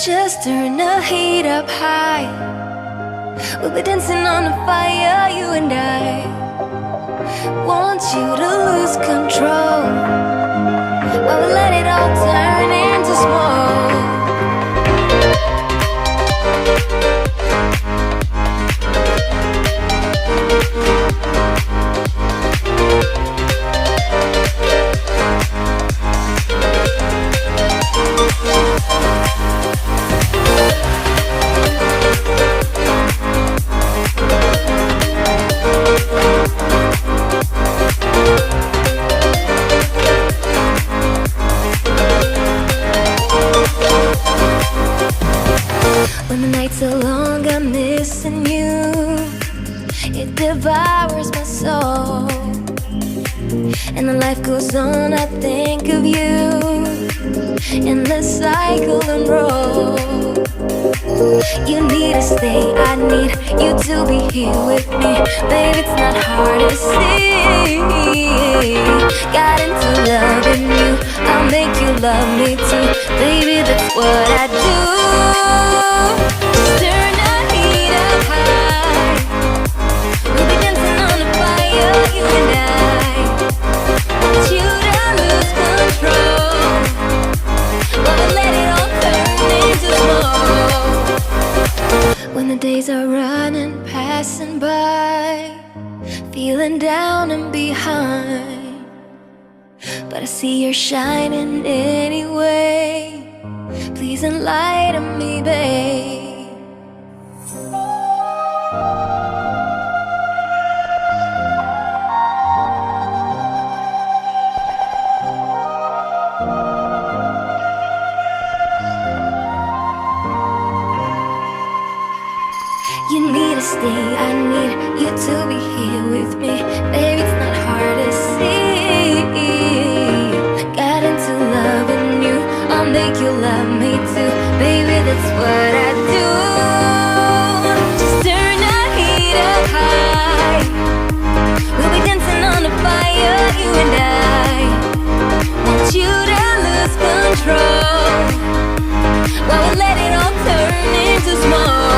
Just turn the heat up high. We'll be dancing on the fire, you and I. Want you to lose control while we let it all turn into smoke. When the nights are long, I'm missing you. It devours my soul. And the life goes on, I think of you. In the cycle and roll. You need to stay, I need you to be here with me. Baby, it's not hard to see. Got into loving you, I'll make you love me too. Baby, that's what I do. Just turn the heat up high. We'll be dancing on the fire, you and I. Want you to lose control while we let it all turn into smoke. When the days are running, passing by, feeling down and behind, but I see you're shining anyway. Please enlighten me, babe. You need to stay, I need you to be here with me. Baby, it's not hard to see. Got into loving you, I'll make you love me too. Baby, that's what I do. Just turn the heat up high. We'll be dancing on the fire, you and I. Want you to lose control while we let it all turn into smoke.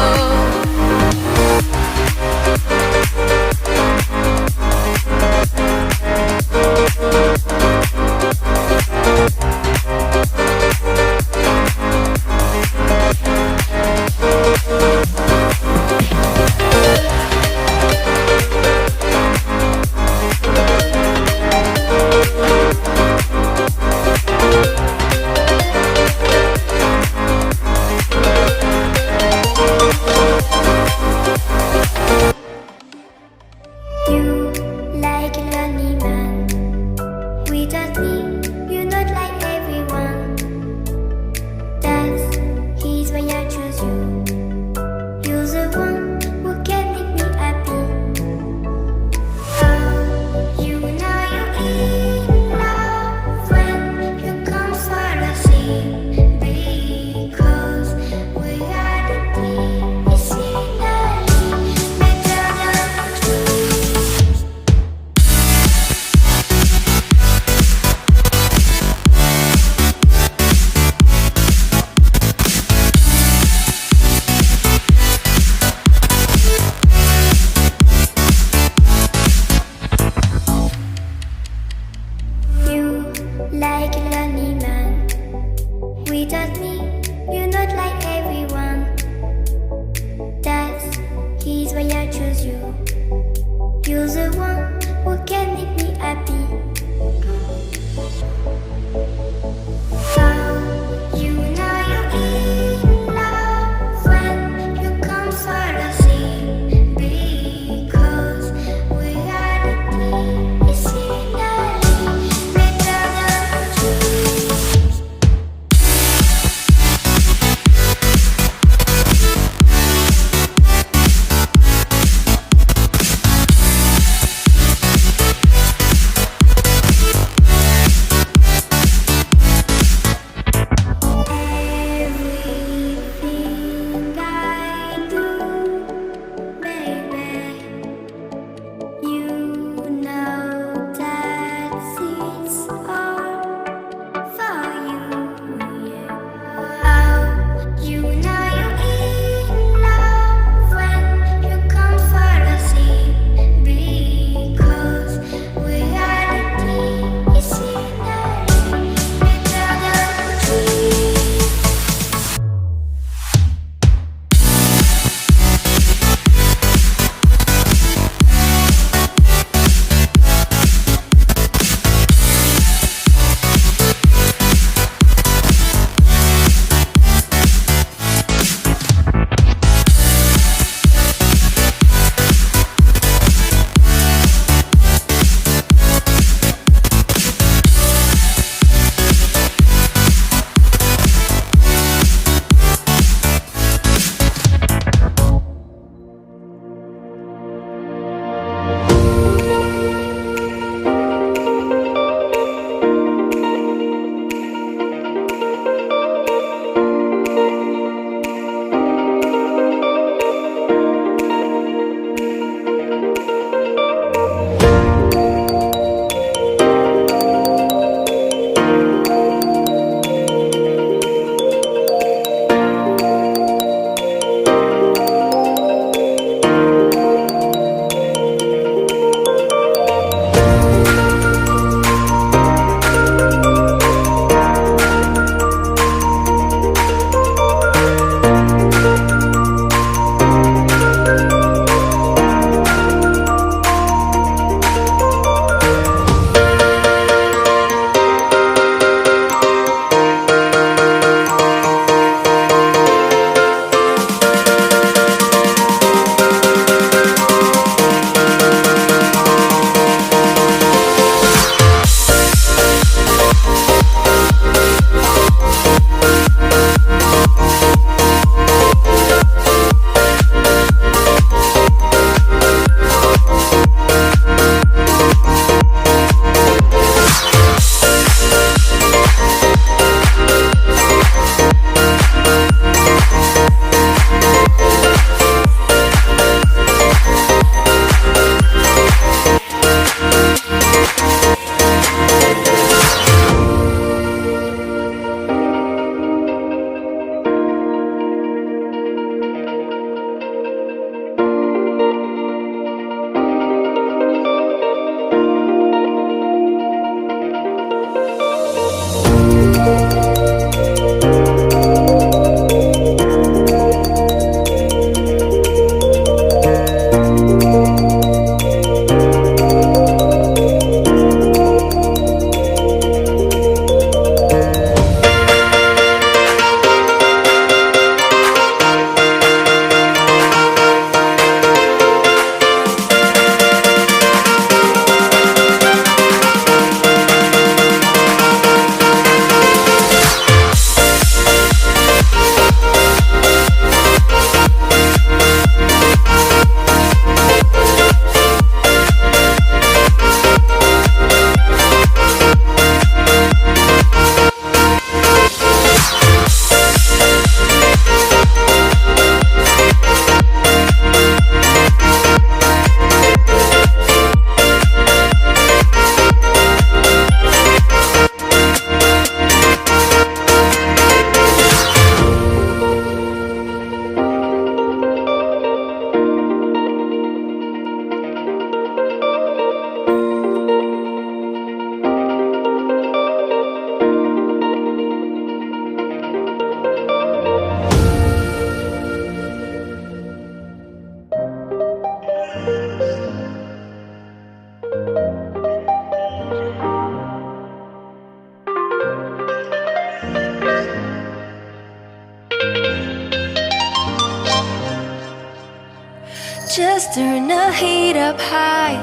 Just turn the heat up high.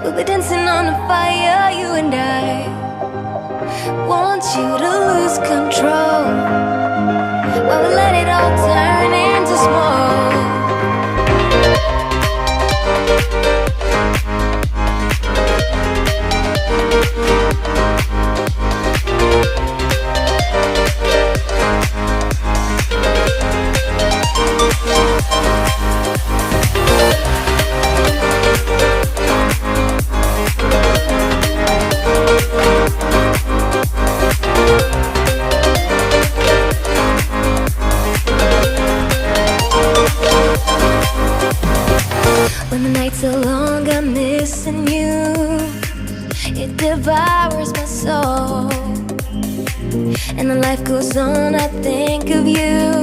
We'll be dancing on the fire, you and I. Want you to lose control while we let it all turn into smoke. When the nights are long, I'm missing you. It devours my soul. And the life goes on, I think of you.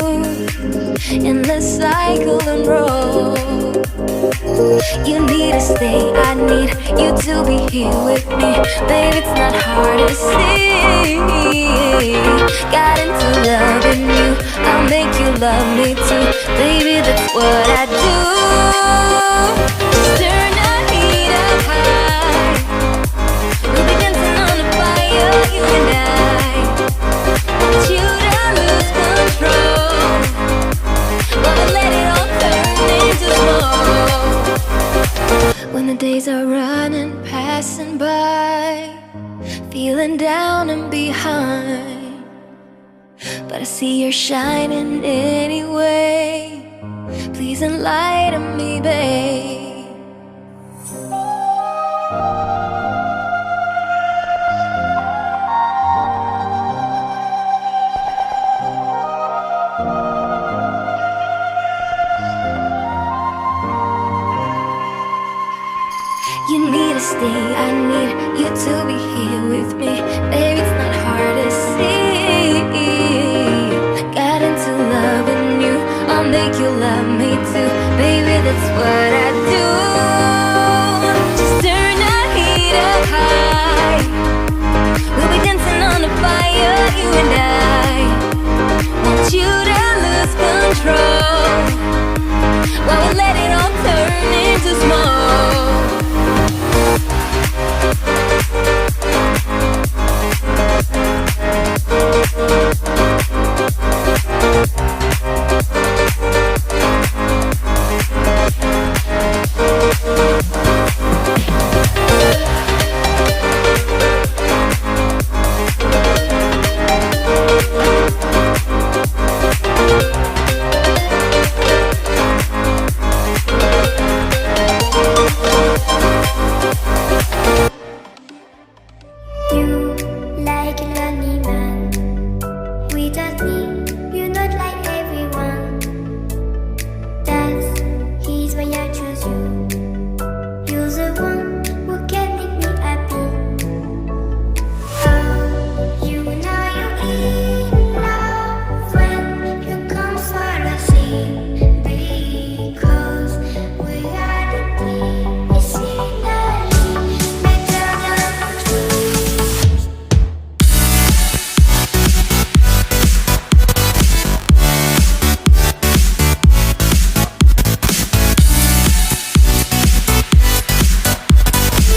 In the cycle and roll. You need to stay, I need you to be here with me. Baby, it's not hard to see. Got into loving you, I'll make you love me too. Baby, that's what I do. Just turn the heat up high. We'll be dancing on the fire, you and I. Want you to lose control while we let it all turn into smoke. When the days are running, passing by, feeling down and behind, but I see you're shining anyway. Please enlighten me, babe. You need to stay, I need you to be here with me. Baby, it's not hard to see. Got into loving you, I'll make you love me too. Baby, that's what I do. Just turn the heat up high. We'll be dancing on the fire, you and I. Want you to lose control while we let it all turn into smoke. You like a lonely man with a